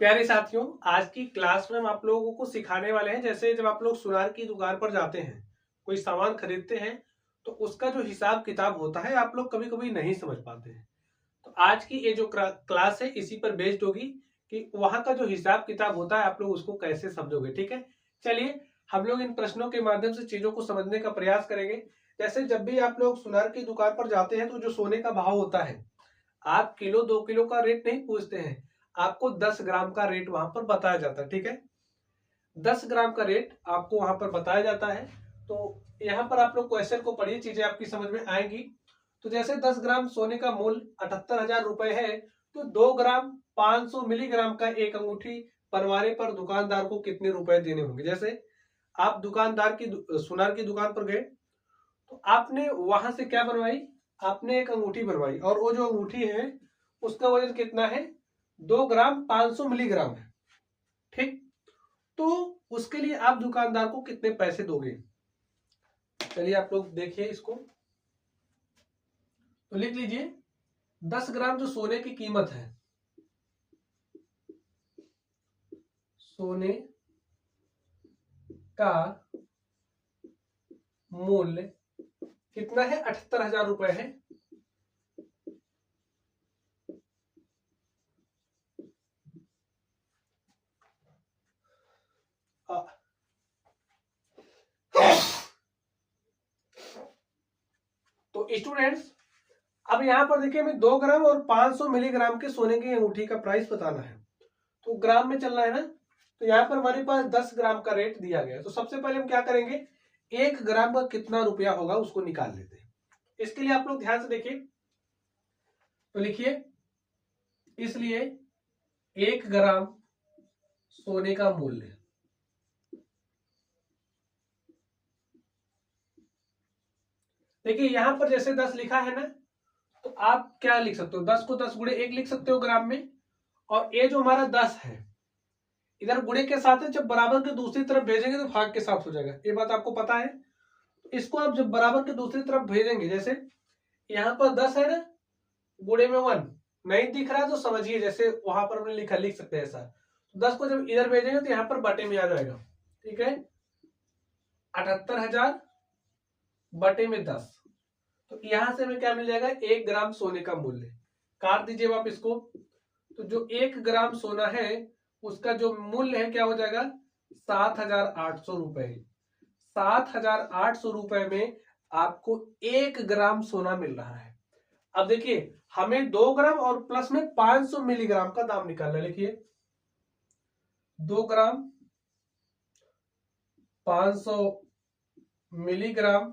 प्यारे साथियों, आज की क्लास में हम आप लोगों को सिखाने वाले हैं। जैसे जब आप लोग सुनार की दुकान पर जाते हैं, कोई सामान खरीदते हैं, तो उसका जो हिसाब किताब होता है आप लोग कभी कभी नहीं समझ पाते हैं। तो आज की ये जो क्लास है इसी पर बेस्ड होगी कि वहां का जो हिसाब किताब होता है आप लोग उसको कैसे समझोगे। ठीक है, चलिए हम लोग इन प्रश्नों के माध्यम से चीजों को समझने का प्रयास करेंगे। जैसे जब भी आप लोग सुनार की दुकान पर जाते हैं तो जो सोने का भाव होता है, आप किलो 2 किलो का रेट नहीं पूछते हैं, आपको 10 ग्राम का रेट वहां पर बताया जाता है। ठीक है, 10 ग्राम का रेट आपको वहां पर बताया जाता है। तो यहाँ पर आप लोग क्वेश्चन को पढ़िए, चीजें आपकी समझ में आएंगी। तो जैसे 10 ग्राम सोने का मूल्य 78,000 रुपए है, तो 2 ग्राम 500 मिलीग्राम का एक अंगूठी बनवाने पर दुकानदार को कितने रुपए देने होंगे। जैसे आप दुकानदार की सुनार की दुकान पर गए, तो आपने वहां से क्या बनवाई, आपने एक अंगूठी बनवाई और वो जो अंगूठी है उसका वजन कितना है, 2 ग्राम 500 मिलीग्राम है। ठीक, तो उसके लिए आप दुकानदार को कितने पैसे दोगे। चलिए आप लोग देखिए इसको, तो लिख लीजिए 10 ग्राम जो सोने की कीमत है, सोने का मूल्य कितना है, 78,000 रुपए है। तो स्टूडेंट्स, अब यहां पर देखिए हमें 2 ग्राम और 500 मिलीग्राम के सोने की अंगूठी का प्राइस बताना है, तो ग्राम में चलना है ना। तो यहाँ पर हमारे पास 10 ग्राम का रेट दिया गया है। तो सबसे पहले हम क्या करेंगे, 1 ग्राम का कितना रुपया होगा उसको निकाल लेते हैं। इसके लिए आप लोग ध्यान से देखिए, तो लिखिए, इसलिए 1 ग्राम सोने का मूल्य, देखिए यहां पर जैसे 10 लिखा है ना, तो आप क्या लिख सकते हो, 10 को 10 गुणे 1 लिख सकते हो ग्राम में। और ये जो हमारा 10 है, इधर गुणे के साथ है, जब बराबर के दूसरी तरफ भेजेंगे तो भाग के साथ हो जाएगा, ये बात आपको पता है। इसको आप जब बराबर के दूसरी तरफ भेजेंगे, जैसे यहाँ पर 10 है ना, गुणे में 1 नहीं दिख रहा है तो समझिए जैसे वहां पर हमने लिखा, लिख सकते हैं ऐसा। तो 10 को जब इधर भेजेंगे तो यहाँ पर बटे में आ जाएगा। ठीक है, 78,000 बटे में 10, तो यहां से हमें क्या मिल जाएगा, 1 ग्राम सोने का मूल्य। काट दीजिए आप इसको, तो जो 1 ग्राम सोना है उसका जो मूल्य है क्या हो जाएगा, 7,800 रुपए। 7,800 रुपए में आपको 1 ग्राम सोना मिल रहा है। अब देखिए हमें 2 ग्राम और प्लस में 500 मिलीग्राम का दाम निकालना है। लिखिए 2 ग्राम 500 मिलीग्राम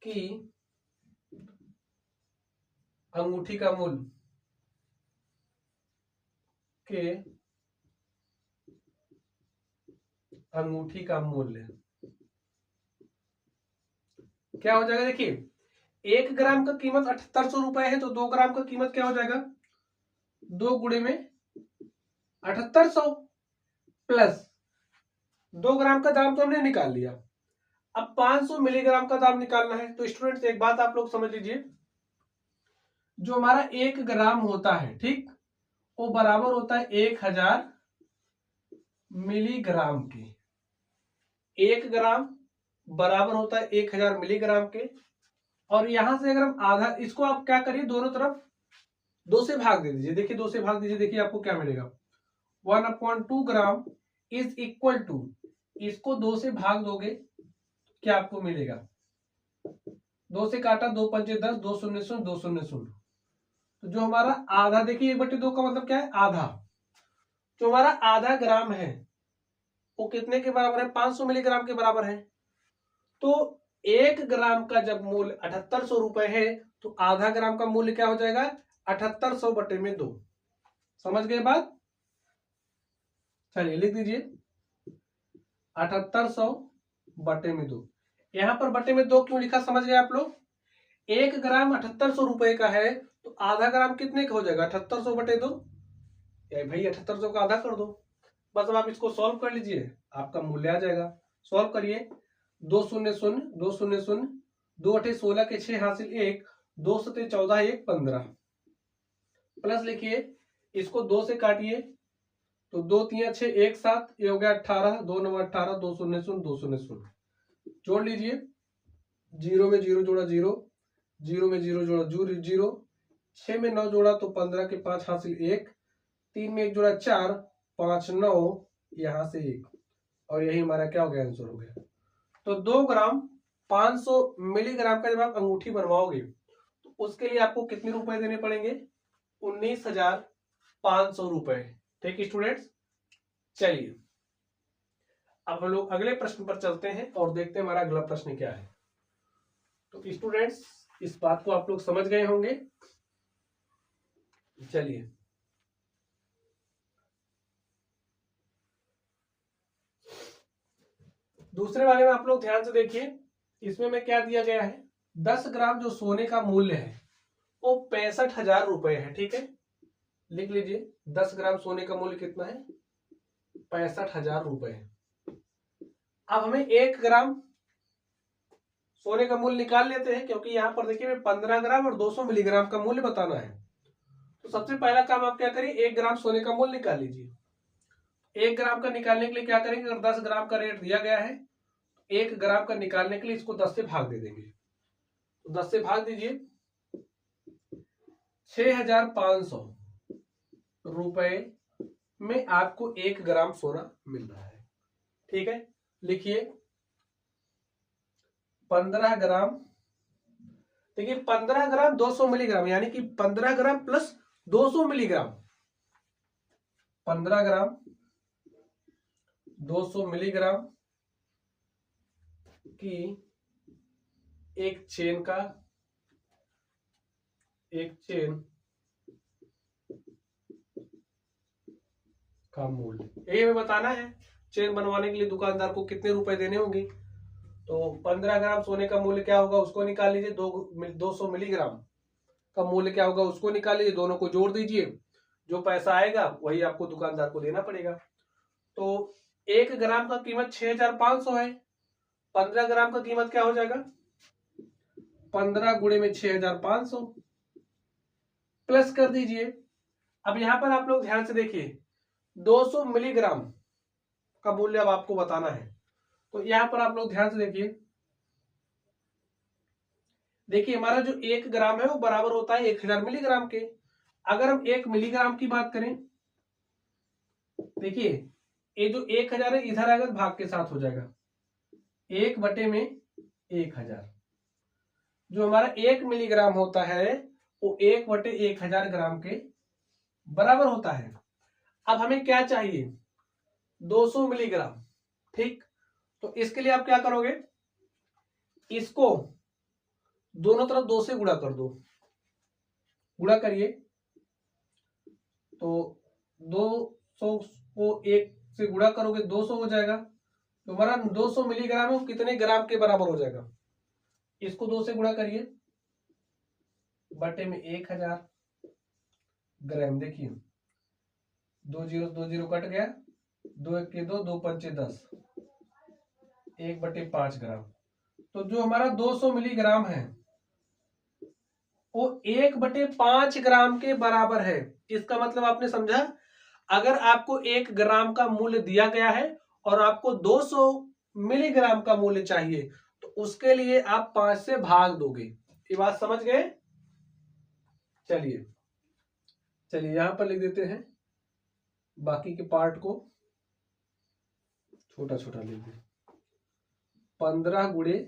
की अंगूठी का मूल्य के अंगूठी का मूल्य क्या हो जाएगा। देखिए 1 ग्राम का कीमत 7800 रुपए है, तो 2 ग्राम का कीमत क्या हो जाएगा, 2 गुणे में 7800 प्लस 2 ग्राम का दाम तो हमने निकाल लिया। अब 500 मिलीग्राम का दाम निकालना है। तो स्टूडेंट्स एक बात आप लोग समझ लीजिए, जो हमारा 1 ग्राम होता है, ठीक, वो बराबर होता है 1000 मिलीग्राम के। 1 ग्राम बराबर होता है 1000 मिलीग्राम के। और यहां से अगर हम आधा, इसको आप क्या करिए, दोनों तरफ 2 से भाग दे दीजिए। देखिए 2 से भाग दीजिए, देखिए आपको क्या मिलेगा, 1/2 ग्राम इज इक्वल टू, इसको 2 से भाग दोगे क्या आपको मिलेगा, 2 से काटा, 2 पंचे 10, 2 शून्य शून्य 2 शून्य शून्य। तो जो हमारा आधा, देखिए 1/2 का मतलब क्या है, आधा। जो हमारा आधा ग्राम है वो कितने के बराबर है, 500 मिलीग्राम के बराबर है। तो 1 ग्राम का जब मूल्य 7800 रुपए है, तो आधा ग्राम का मूल्य क्या हो जाएगा, 7800 बटे में 2। समझ गए बात, चलिए लिख दीजिए 7800 बटे में 2। यहां पर बटे में 2 क्यों लिखा, समझ गए आप लोग। 1 ग्राम 7800 रुपए का है, तो आधा ग्राम कितने का हो जाएगा, 7800 बटे 2। भाई 7800 का आधा कर दो, बस। अब आप इसको सॉल्व कर लीजिए, आपका मूल्य आ जाएगा। सॉल्व करिए, 2 शून्य शून्य 2 शून्य शून्य, 2 अठे 16 के 6 हासिल 1, 2 सते 14 1 15, प्लस लिखिए इसको 2 से काटिए तो 2 3 6 1 7, ये हो गया 18, 2 9 18, 2 0 0 2 0 0, जोड़ लीजिए। 0 में 0 जोड़ा 0, 0 में 0 जोड़ा 0, 6 में 9 जोड़ा तो 15 के 5 हासिल 1, 3 में 1 जोड़ा 4, 5 9, यहां से 1, और यही हमारा क्या हो गया, आंसर हो गया। तो 2 ग्राम 500 मिलीग्राम का जब आप अंगूठी बनवाओगे तो उसके लिए आपको कितने रुपए देने पड़ेंगे, 19,500 रुपए। ठीक स्टूडेंट्स, चलिए अब हम लोग अगले प्रश्न पर चलते हैं और देखते हैं हमारा अगला प्रश्न क्या है। तो स्टूडेंट्स इस बात को आप लोग समझ गए होंगे। चलिए दूसरे वाले में आप लोग ध्यान से देखिए, इसमें में क्या दिया गया है, 10 ग्राम जो सोने का मूल्य है वो 65,000 रुपए है। ठीक है, लिख लीजिए 10 ग्राम सोने का मूल्य कितना है, 65,000 रुपए। अब हमें 1 ग्राम सोने का मूल्य निकाल लेते हैं, क्योंकि यहां पर देखिए 15 ग्राम और 200 मिलीग्राम का मूल्य बताना है। तो सबसे पहला काम आप क्या करिए, 1 ग्राम सोने का मूल्य निकाल लीजिए। 1 ग्राम का निकालने के लिए क्या करेंगे, अगर 10 ग्राम का रेट दिया गया है, 1 ग्राम का निकालने के लिए इसको 10 से भाग दे देंगे। तो 10 से भाग दीजिए, 6,500 रुपए में आपको 1 ग्राम सोना मिल रहा है। ठीक है, लिखिए 15 ग्राम, देखिए 15 ग्राम 200 मिलीग्राम, यानी कि 15 ग्राम प्लस 200 मिलीग्राम, 15 ग्राम 200 मिलीग्राम की एक चेन का मूल्य, यही हमें बताना है। चेन बनवाने के लिए दुकानदार को कितने रुपए देने होंगे। तो 15 ग्राम सोने का मूल्य क्या होगा उसको निकाल लीजिए, 200 मिलीग्राम का मूल्य क्या होगा उसको निकाल लीजिए, दोनों को जोड़ दीजिए, जो पैसा आएगा वही आपको दुकानदार को देना पड़ेगा। तो 1 ग्राम का कीमत 6,500 है, 15 ग्राम का कीमत क्या हो जाएगा, 15 गुणे में 6,500 प्लस कर दीजिए। अब यहां पर आप लोग ध्यान से देखिए, 200 मिलीग्राम का मूल्य अब आपको बताना है। तो यहां पर आप लोग ध्यान से देखिए हमारा जो 1 ग्राम है वो बराबर होता है 1000 मिलीग्राम के। अगर हम 1 मिलीग्राम की बात करें, देखिए ये जो 1000 है इधर अगर भाग के साथ हो जाएगा, 1 बटे में 1000, जो हमारा 1 मिलीग्राम होता है वो 1 बटे 1000 ग्राम के बराबर होता है। अब हमें क्या चाहिए, 200 मिलीग्राम। ठीक, तो इसके लिए आप क्या करोगे, इसको दोनों तरफ 2 से गुणा कर दो, गुणा करिए तो 200 को 1 से गुणा करोगे 200 हो जाएगा। तो हमारा 200 मिलीग्राम है वो कितने ग्राम के बराबर हो जाएगा, इसको 2 से गुणा करिए, बटे में 1000 ग्राम। देखिए 2 जीरो कट गया, 2 1 के 2, 2 पंचे 10, 1 बटे 5 ग्राम। तो जो हमारा 200 मिलीग्राम है वो 1 बटे 5 ग्राम के बराबर है। इसका मतलब आपने समझा, अगर आपको 1 ग्राम का मूल्य दिया गया है और आपको 200 मिलीग्राम का मूल्य चाहिए तो उसके लिए आप 5 से भाग दोगे। ये बात समझ गए। चलिए यहां पर लिख देते हैं, बाकी के पार्ट को छोटा छोटा लिख दें। 15 गुणे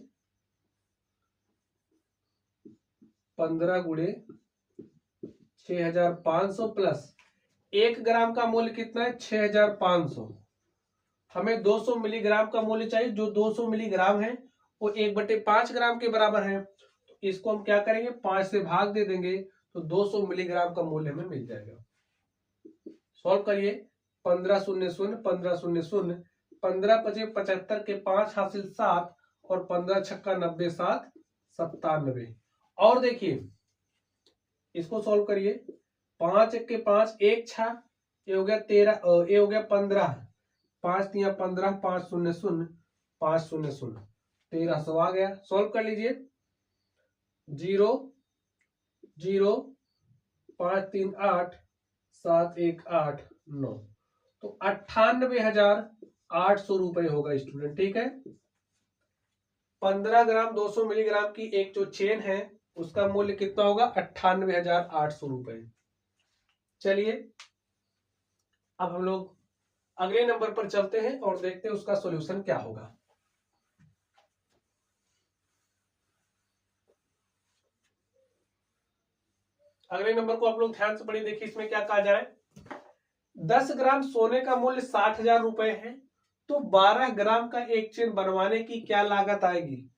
6,500 प्लस 1 ग्राम का मूल्य कितना है, 6,500। हमें 200 मिलीग्राम का मूल्य चाहिए, जो 200 मिलीग्राम है वो 1 बटे 5 ग्राम के बराबर है। तो इसको हम क्या करेंगे, 5 से भाग दे देंगे तो 200 मिलीग्राम का मूल्य हमें मिल जाएगा। सॉल्व करिए, 15 शून्य शून्य 15 शून्य शून्य, 15 पचे 75 के 5 हासिल 7 और 15 छक्का 90 7 97। और देखिए इसको सॉल्व करिए, 5 1 के 5 1 छा, ये हो गया 13, ये हो गया 15, 5 3 15, 5 शून्य शून्य 5 शून्य शून्य 1300 आ गया। सॉल्व कर लीजिए, 0 0 5 3 8 7 1 8 9, तो 98,800 रुपए होगा स्टूडेंट। ठीक है, 15 ग्राम 200 मिलीग्राम की एक जो चेन है उसका मूल्य कितना होगा? 98,800 रुपए। चलिए अब हम लोग अगले नंबर पर चलते हैं और देखते हैं उसका सॉल्यूशन क्या होगा। अगले नंबर को आप लोग ध्यान से पढ़िए। देखिए इसमें क्या कहा जाए। 10 ग्राम सोने का मूल्य 60,000 रुपए है, तो 12 ग्राम का एक चेन बनवाने की क्या लागत आएगी?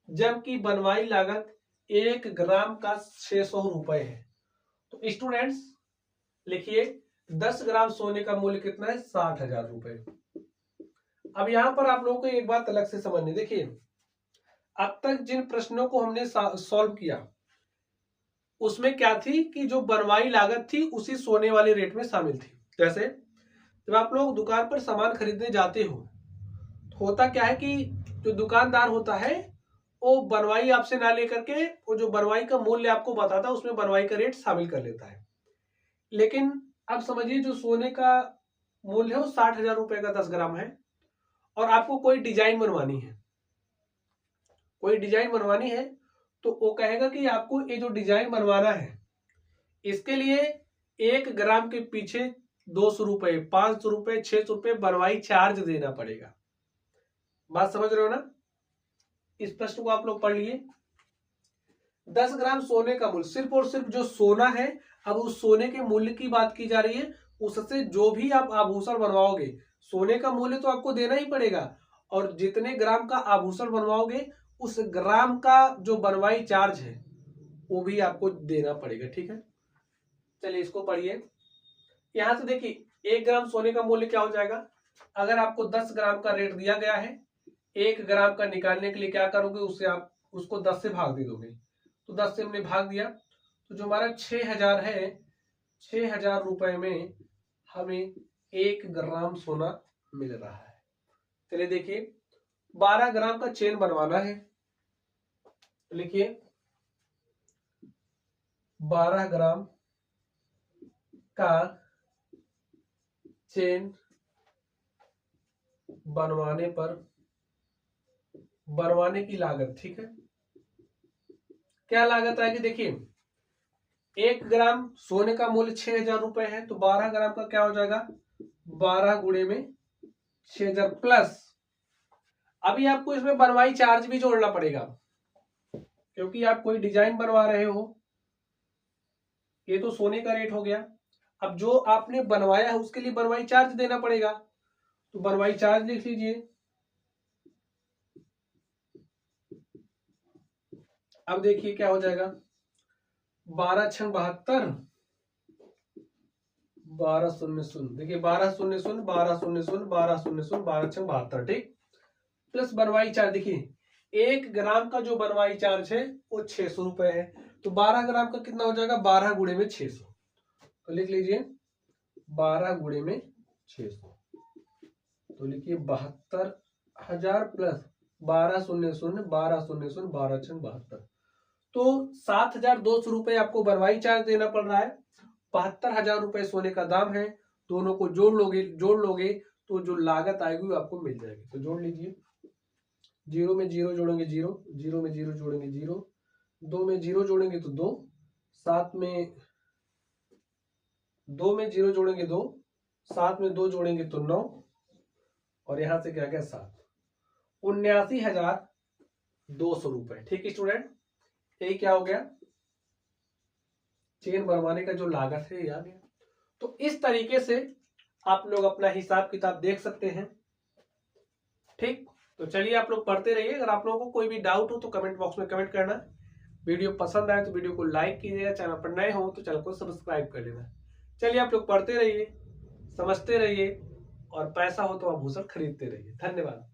जबकि बनवाई लागत 1 ग्राम का 600 रुपए है। तो स्टूडेंट्स लिखिए 10 ग्राम सोने का मूल्य कितना है? 60,000 रुपए। अब यहां पर आप लोगों को एक बात अलग से समझनी। देखिए अब तक जिन प्रश्नों को हमने सॉल्व किया उसमें क्या थी कि जो बनवाई लागत थी उसी सोने वाले रेट में शामिल थी। जैसे जब आप लोग दुकान पर सामान खरीदने जाते हो तो होता क्या है कि जो दुकानदार होता है वो बनवाई आपसे ना लेकर के वो जो बनवाई का मूल्य आपको बताता है उसमें बनवाई का रेट शामिल कर लेता है। लेकिन अब समझिए जो सोने का मूल्य है वो 60,000 रुपए का 10 ग्राम है और आपको कोई डिजाइन बनवानी है, कोई डिजाइन बनवानी है तो वो कहेगा कि आपको ये जो डिजाइन बनवाना है इसके लिए 1 ग्राम के पीछे 200 रुपए, 500 रुपए, 600 रुपए बनवाई चार्ज देना पड़ेगा। बात समझ रहे हो ना? इस प्रश्न को आप लोग पढ़ लिए। 10 ग्राम सोने का मूल्य, सिर्फ और सिर्फ जो सोना है, अब उस सोने के मूल्य की बात की जा रही है। उससे जो भी आप आभूषण बनवाओगे सोने का मूल्य तो आपको देना ही पड़ेगा और जितने ग्राम का आभूषण बनवाओगे उस ग्राम का जो बनवाई चार्ज है वो भी आपको देना पड़ेगा। ठीक है, चलिए इसको पढ़िए। यहां से देखिए 1 ग्राम सोने का मूल्य क्या हो जाएगा। अगर आपको 10 ग्राम का रेट दिया गया है, 1 ग्राम का निकालने के लिए क्या करोगे? उससे आप उसको 10 से भाग दे दोगे। तो 10 से हमने भाग दिया तो जो हमारा 6,000 है, 6,000 रुपए में हमें 1 ग्राम सोना मिल रहा है। चलिए देखिए 12 ग्राम का चेन बनवाना है, लिखिए 12 ग्राम का चेन बनवाने पर बनवाने की लागत, ठीक है, क्या लागत आएगी? देखिए 1 ग्राम सोने का मूल्य 6,000 रुपए है तो 12 ग्राम का क्या हो जाएगा? 12 गुणे में 6,000 प्लस अभी आपको इसमें बनवाई चार्ज भी जोड़ना पड़ेगा क्योंकि आप कोई डिजाइन बनवा रहे हो। ये तो सोने का रेट हो गया। अब जो आपने बनवाया है उसके लिए बनवाई चार्ज देना पड़ेगा, तो बनवाई चार्ज लिख लीजिए। अब देखिए क्या हो जाएगा, 12 छंग 72, 12 शून्य शून्य, देखिए 12 शून्य शून्य, 12 शून्य शून्य, 12 शून्य शून्य, 12 छंग 72, ठीक, प्लस बनवाई चार्ज। देखिए 1 ग्राम का जो बनवाई चार्ज है वो 600 रुपए है, तो 12 ग्राम का कितना हो जाएगा? 12 गुणे में 600, तो लिख लीजिए 12 गुणे में 600, तो लिखिए 72,000 प्लस 12 शून्य शून्य, 12 शून्य शून्य, 12 छंग 72, तो 7,200 रुपए आपको बनवाई चार्ज देना पड़ रहा है। 72,000 रुपए सोने का दाम है। दोनों को जोड़ लोगे तो जो लागत आएगी वो आपको मिल जाएगी। तो जोड़ लीजिए, 0 में 0 जोड़ेंगे 0, 0 में 0 जोड़ेंगे 0, 2 में 0 जोड़ेंगे तो 2, 7 में 2 में 0 जोड़ेंगे 2, 7 में 2 जोड़ेंगे तो 9, और यहां से क्या गया 7, 79,200 रुपए। ठीक है स्टूडेंट, यही क्या हो गया? चेन बनवाने का जो लागत है ये आ गया। तो इस तरीके से आप लोग अपना हिसाब किताब देख सकते हैं। ठीक, तो चलिए आप लोग पढ़ते रहिए। अगर आप लोगों को कोई भी डाउट हो तो कमेंट बॉक्स में कमेंट करना। वीडियो पसंद आए तो वीडियो को लाइक कीजिएगा, चैनल पर नए हो तो चैनल को सब्सक्राइब कर लेना। चलिए आप लोग पढ़ते रहिए, समझते रहिए और पैसा हो तो आभूषण खरीदते रहिए। धन्यवाद।